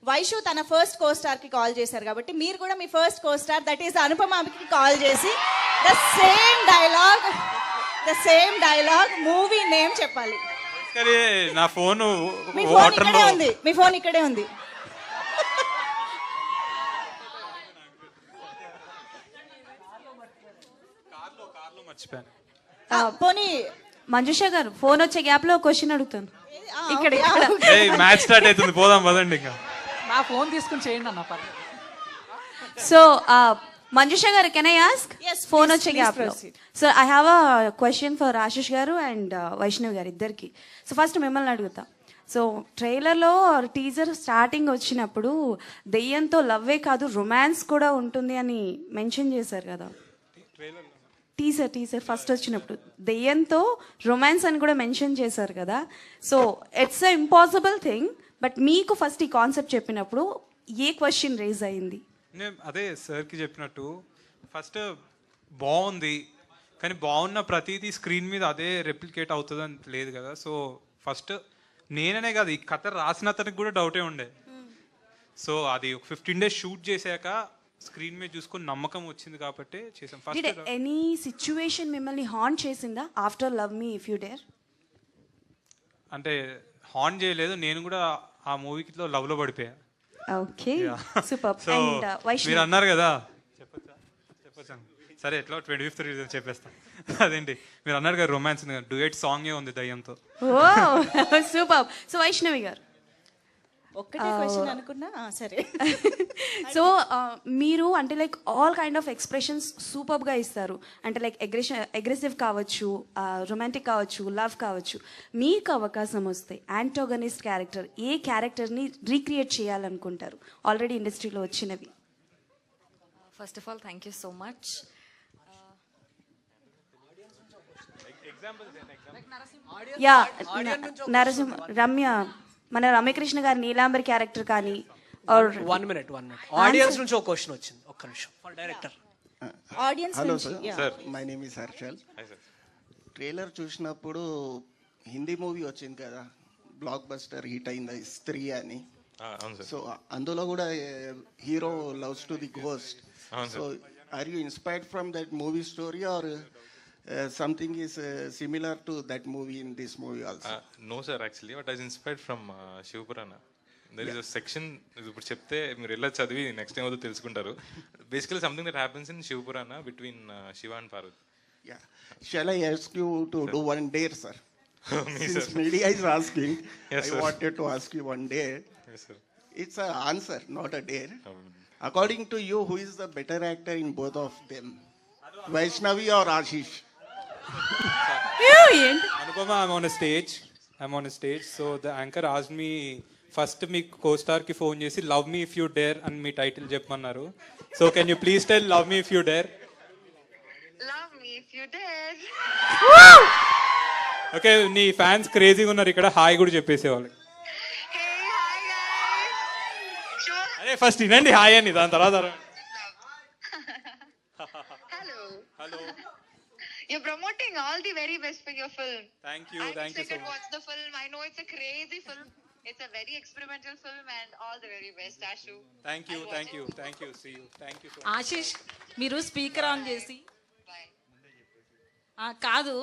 వైషు తన first co star కి call చేశారు కాబట్టి మీరు కూడా మీ first co star that is అనుపమకి కాల్ చేసి the same dialogue movie name చెప్పాలి. నా ఫోన్ మీ ఫోన్ ఇక్కడే ఉంది. పోనీ మంజుష గారు ఫోన్ వచ్చే గ్యాప్ లో క్వశ్చన్ అడుగుతాను. ఇక్కడ మ్యాచ్ స్టార్ట్ అవుతుంది, పోదాం పదండి. ఇంకా నా ఫోన్ తీసుకుని చేయండి అన్న పర్లేదు. సో మంజుష గారు, కెన్ ఐ ఆస్క్? ఫోన్ వచ్చే గ్యాప్ లో. So I have a question for Ashish గారు అండ్ వైష్ణవ్ గారు ఇద్దరికి. సో ఫస్ట్ మిమ్మల్ని అడుగుతా. సో ట్రైలర్లో టీజర్ స్టార్టింగ్ వచ్చినప్పుడు దెయ్యంతో లవ్వే కాదు రొమాన్స్ కూడా ఉంటుంది అని మెన్షన్ చేశారు కదా. టీజర్ ఫస్ట్ వచ్చినప్పుడు దెయ్యంతో రొమాన్స్ అని కూడా మెన్షన్ చేశారు కదా. So it's a impossible thing, but మీకు ఫస్ట్ ఈ కాన్సెప్ట్ చెప్పినప్పుడు ఏ క్వశ్చన్ రేజ్ అయింది? అదే సార్కి చెప్పినట్టు ఫస్ట్ బాగుంది, కానీ బాగున్న ప్రతిదీ స్క్రీన్ మీద అదే రెప్లికేట్ అవుతుందని లేదు కదా. సో ఫస్ట్ నేననే కాదు, ఈ కథ రాసిన అతనికి కూడా డౌటే ఉండే. సో అది 15 days షూట్ చేశాక స్క్రీన్ మీద చూసుకొని నమ్మకం వచ్చింది కాబట్టి చేసాం. ఫస్ట్ ఎనీ సిచ్యువేషన్ మిమ్మల్ని హాంట్ చేసిందా after love me if you dare? అంటే హాంట్ చేయలేదు, నేను కూడా ఆ మూవీలో లవ్ లో పడిపోయా. Okay, super. సో మీరు అన్నారు కదా, చెప్పచ్చా? సరే, ఎట్లా 25th రిలీజ్ చెప్పేస్తాం. అదేంటి మీరు అన్నారు కదా రొమాన్స్ ఉంది కదా, డ్యూయట్ సాంగే ఉంది దయ్యంతో. ఓ సూపర్. సో వైష్ణవి గారు, ఒక్కటే క్వశ్చన్ అనుకున్నా, సరే. సో మీరు అంటే like all kind of expressions సూపర్గా ఇస్తారు. అంటే లైక్ అగ్రెసివ్ కావచ్చు, రొమాంటిక్ కావచ్చు, లవ్ కావచ్చు. మీకు అవకాశం వస్తే యాంటోగనిస్ట్ క్యారెక్టర్ ఏ క్యారెక్టర్ని రీక్రియేట్ చేయాలనుకుంటారు ఆల్రెడీ ఇండస్ట్రీలో వచ్చినవి? First of all thank you so much. Yeah, Narasimha, Ramya, మన రమ్యకృష్ణ గారి నీలాంబరి క్యారెక్టర్ కానీ. వన్ మినిట్ ఆడియన్స్ నుంచి ఒక క్వశ్చన్ వచ్చింది, ఒక్క నిమిషం. For director. ఆడియన్స్ హలో నుంచి. Sir, my name is Harshal. Trailer చూసినప్పుడు హిందీ మూవీ వచ్చింది కదా, బ్లాక్ బస్టర్ హిట్ అయింది స్త్రీ అని. సో అందులో కూడా hero loves to the ghost. So are you inspired from that movie story or something is similar to that movie in this movie also? No sir, actually what I was inspired from Shivapurana. There is a section, ఇప్పుడు చెప్తే మీరు ఎలా చదివి next time అవుతుందో తెలుసుకుంటారు. Basically something that happens in Shivapurana between Shiva and Parvati. Yeah. Shall I ask you to do one dare, sir? Me, Since sir. media is asking, Yes, I sir. wanted to ask you one dare. Yes sir. It's an answer, not a dare. According to you, who is the better actor in both of them? Vaishnavi or Ashish? Anupama, I'm on a stage. So the anchor asked me first me co-star కి phone చేసి love me if you dare అని మీ title చెప్పమన్నారు. So can you please tell love me if you dare? Love me if you dare. Okay, నీ fans క్రేజీగా ఉన్నారు ఇక్కడ, hi కూడా చెప్పేసేవాళ్ళు. Hey, hi guys. Sure. అదే ఫస్ట్ వినండి హాయ్ అని, దాని తర్వాత Hello. You're promoting all the very best for your film. Thank you I'm so excited to much. watch the film. I know it's a crazy film. It's a very experimental film and all the very best, Ashu. Thank you see you, thank you. Ashish, మీరు speaker on చేసి Bye. కాదు